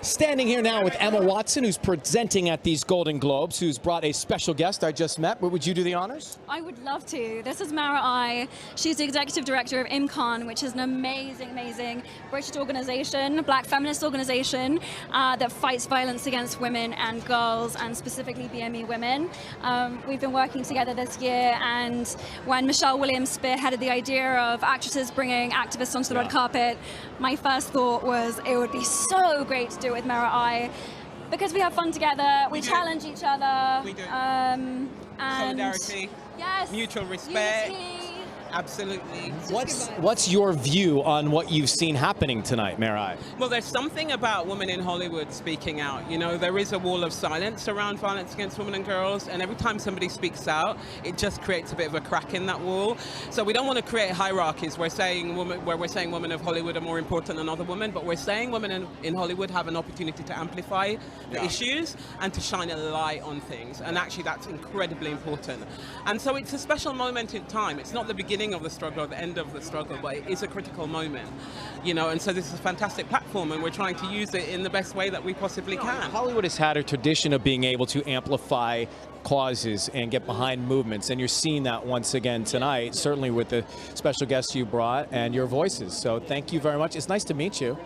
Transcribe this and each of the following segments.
Standing here now with Emma Watson, who's presenting at these Golden Globes, who's brought a special guest I just met. Would you do the honors? I would love to. This is Marai. She's the executive director of Imkaan, which is an amazing, amazing British organization, black feminist organization that fights violence against women and girls, and specifically BME women. We've been working together this year, and when Michelle Williams spearheaded the idea of actresses bringing activists onto the red carpet, my first thought was it would be so great to do it with Marai, because we have fun together, we challenge each other. We do. And solidarity, yes, mutual respect. unity. Absolutely. What's your view on what you've seen happening tonight, Marai? Well, there's something about women in Hollywood speaking out. You know, there is a wall of silence around violence against women and girls, and every time somebody speaks out, it just creates a bit of a crack in that wall. So we don't want to create hierarchies where we're saying women of Hollywood are more important than other women, but we're saying women in Hollywood have an opportunity to amplify the issues and to shine a light on things. And actually, that's incredibly important. And so it's a special moment in time. It's not the beginning of the struggle or the end of the struggle, but it is a critical moment, you know, and so this is a fantastic platform, and we're trying to use it in the best way that we possibly can. Hollywood has had a tradition of being able to amplify causes and get behind movements, and you're seeing that once again tonight, certainly with the special guests you brought and your voices. So thank you very much. It's nice to meet you.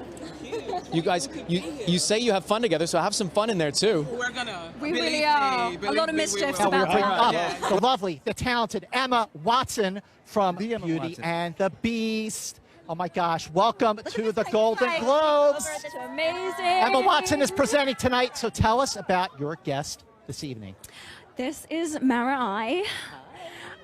You guys, you say you have fun together, so have some fun in there too. We're gonna. We really are. A lot of mischiefs about that. The lovely, the talented Emma Watson from Beauty and the Beast. Oh my gosh, welcome to the Golden Globes. It's amazing. Emma Watson is presenting tonight, so tell us about your guest this evening. This is Marai.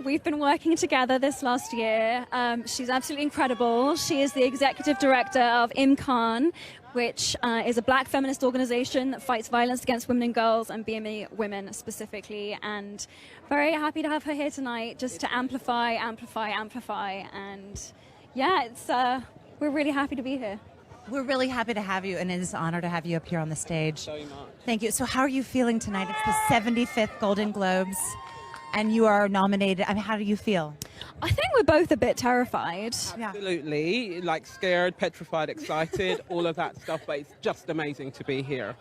We've been working together this last year. She's absolutely incredible. She is the executive director of Imkaan, which is a black feminist organization that fights violence against women and girls, and BME women specifically. And very happy to have her here tonight, just to amplify. And yeah, we're really happy to be here. We're really happy to have you, and it is an honor to have you up here on the stage. So much. Thank you. So how are you feeling tonight? It's the 75th Golden Globes, and you are nominated. I mean, how do you feel? I think we're both a bit terrified. Yeah. Absolutely, like scared, petrified, excited, all of that stuff, but it's just amazing to be here.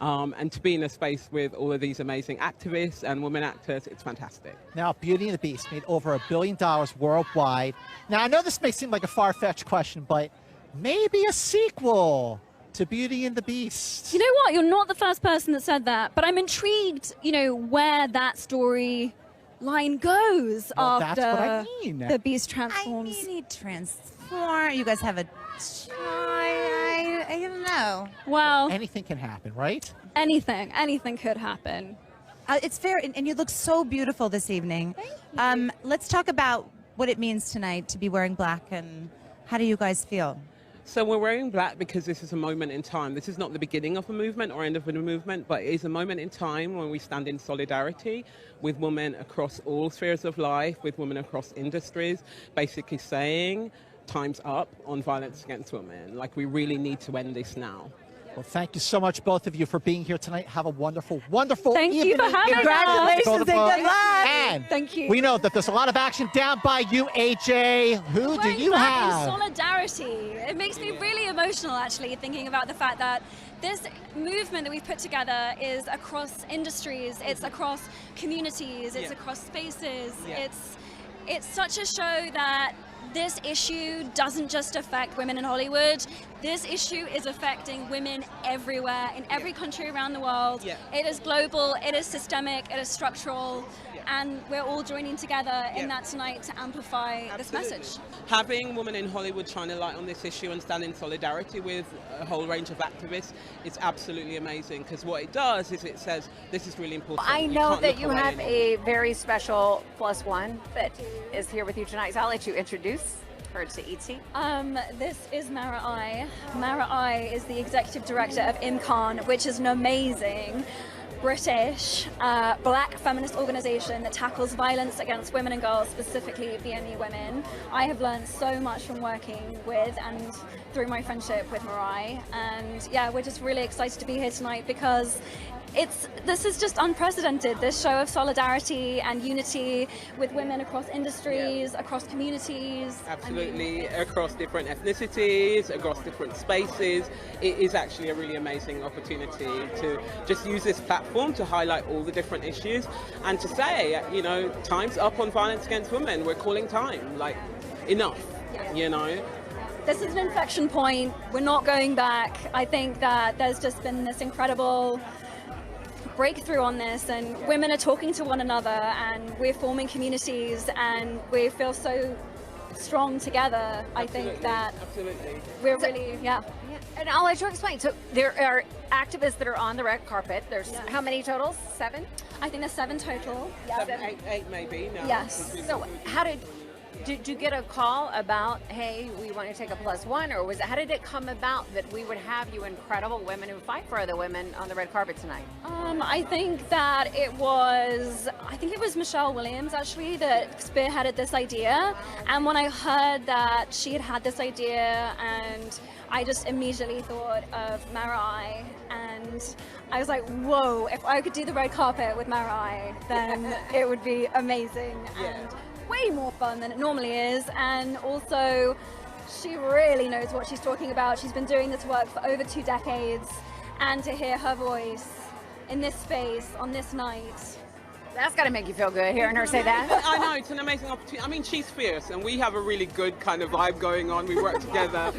And to be in a space with all of these amazing activists and women actors, it's fantastic. Now, Beauty and the Beast made over $1 billion worldwide. Now, I know this may seem like a far-fetched question, but maybe a sequel to Beauty and the Beast. You know what? You're not the first person that said that, but I'm intrigued, you know, where that story line goes after that's what I mean. the Beast transforms. I mean, it transform. You guys have a I don't know. Well, Anything can happen, right? anything could happen. It's fair, and you look so beautiful this evening. Let's talk about what it means tonight to be wearing black, and how do you guys feel? So we're wearing black because this is a moment in time. This is not the beginning of a movement or end of a movement, but it is a moment in time when we stand in solidarity with women across all spheres of life, with women across industries, basically saying, time's up on violence against women. Like, we really need to end this now. Well, thank you so much, both of you, for being here tonight. Have a wonderful, wonderful evening. Thank you for having us. Congratulations and good luck. And Thank you. we know that there's a lot of action down by you, AJ. Who do you have? Solidarity. It makes me really emotional, actually, thinking about the fact that this movement that we've put together is across industries, it's across communities, it's across spaces. It's such a show that this issue doesn't just affect women in Hollywood. This issue is affecting women everywhere, in every country around the world. It is global, it is systemic, it is structural, and we're all joining together in that tonight to amplify this message. Having women in Hollywood shine a light on this issue and stand in solidarity with a whole range of activists is absolutely amazing, because what it does is it says this is really important. I know that you have a very special +1 that is here with you tonight, so I'll let you introduce her to ET. This is Marai. Marai is the executive director of Imkaan, which is an amazing British black feminist organization that tackles violence against women and girls, specifically BME women. I have learned so much from working with and through my friendship with Marai, and yeah, we're just really excited to be here tonight because this is just unprecedented, this show of solidarity and unity with women across industries, across communities. Absolutely, across different ethnicities, across different spaces. It is actually a really amazing opportunity to just use this platform to highlight all the different issues and to say, you know, time's up on violence against women. We're calling time, like, enough, you know. This is an inflection point. We're not going back. I think that there's just been this incredible breakthrough on this, and women are talking to one another, and we're forming communities, and we feel so strong together. I think that we're really, And I'll let you explain. So there are activists that are on the red carpet. There's how many total? 7? I think there's 7 total. 7, 8 maybe. No. Yes. So how did you get a call about, hey, we want to take a +1, or how did it come about that we would have you incredible women who fight for other women on the red carpet tonight? I think that it was Michelle Williams actually that spearheaded this idea, and when I heard that she had this idea, and I just immediately thought of Marai, and I was like, whoa, if I could do the red carpet with Marai, then it would be amazing. And way more fun than it normally is, and also she really knows what she's talking about. She's been doing this work for over 2 decades, and to hear her voice in this space on this night, that's got to make you feel good hearing her say that. I know, it's an amazing opportunity. I mean, she's fierce, and we have a really good kind of vibe going on. We work together,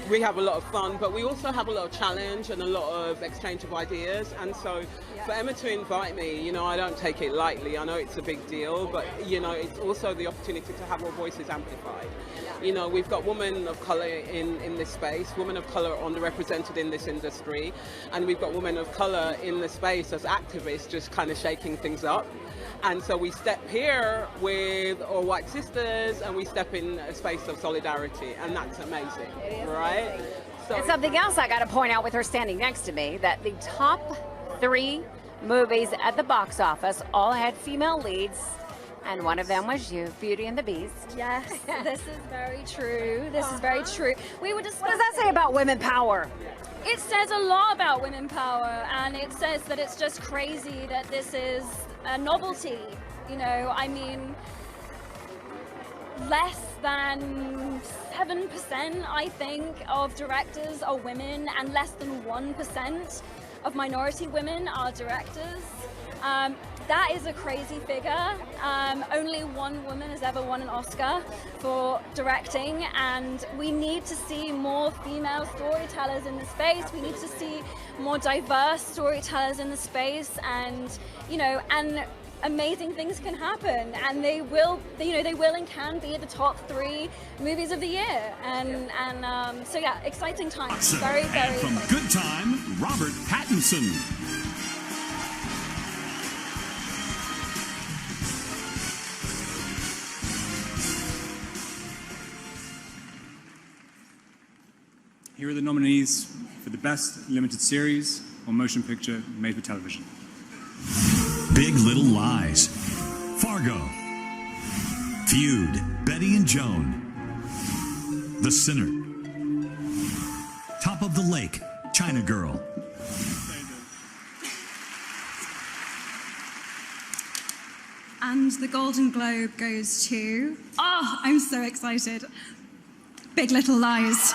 we have a lot of fun, but we also have a lot of challenge and a lot of exchange of ideas. And so for Emma to invite me, you know, I don't take it lightly. I know it's a big deal, but, you know, it's also the opportunity to have our voices amplified. You know, we've got women of colour in this space, women of colour underrepresented in this industry, and we've got women of colour in the space as activists just kind of shaking things up. And so we step here with our white sisters, and we step in a space of solidarity, and that's amazing, right? So, and something else I got to point out with her standing next to me, that the top 3 movies at the box office all had female leads, and one of them was you, Beauty and the Beast. yes, this is very true. This is very true. We were discussing. What does that say about women power? It says a lot about women power, and it says that it's just crazy that this is a novelty. You know, I mean, less than 7%, I think, of directors are women, and less than 1% of minority women are directors. That is a crazy figure. Only 1 woman has ever won an Oscar for directing, and we need to see more female storytellers in the space. We need to see more diverse storytellers in the space, and, you know, and amazing things can happen, and they will, you know, they will and can be the top 3 movies of the year, and so yeah, exciting times. Very, very. And from Good Time, Robert Pattinson. Here are the nominees for the Best Limited Series or Motion Picture Made for Television. Big Little Lies, Fargo, Feud, Betty and Joan, The Sinner, Top of the Lake, China Girl. And the Golden Globe goes to, I'm so excited, Big Little Lies.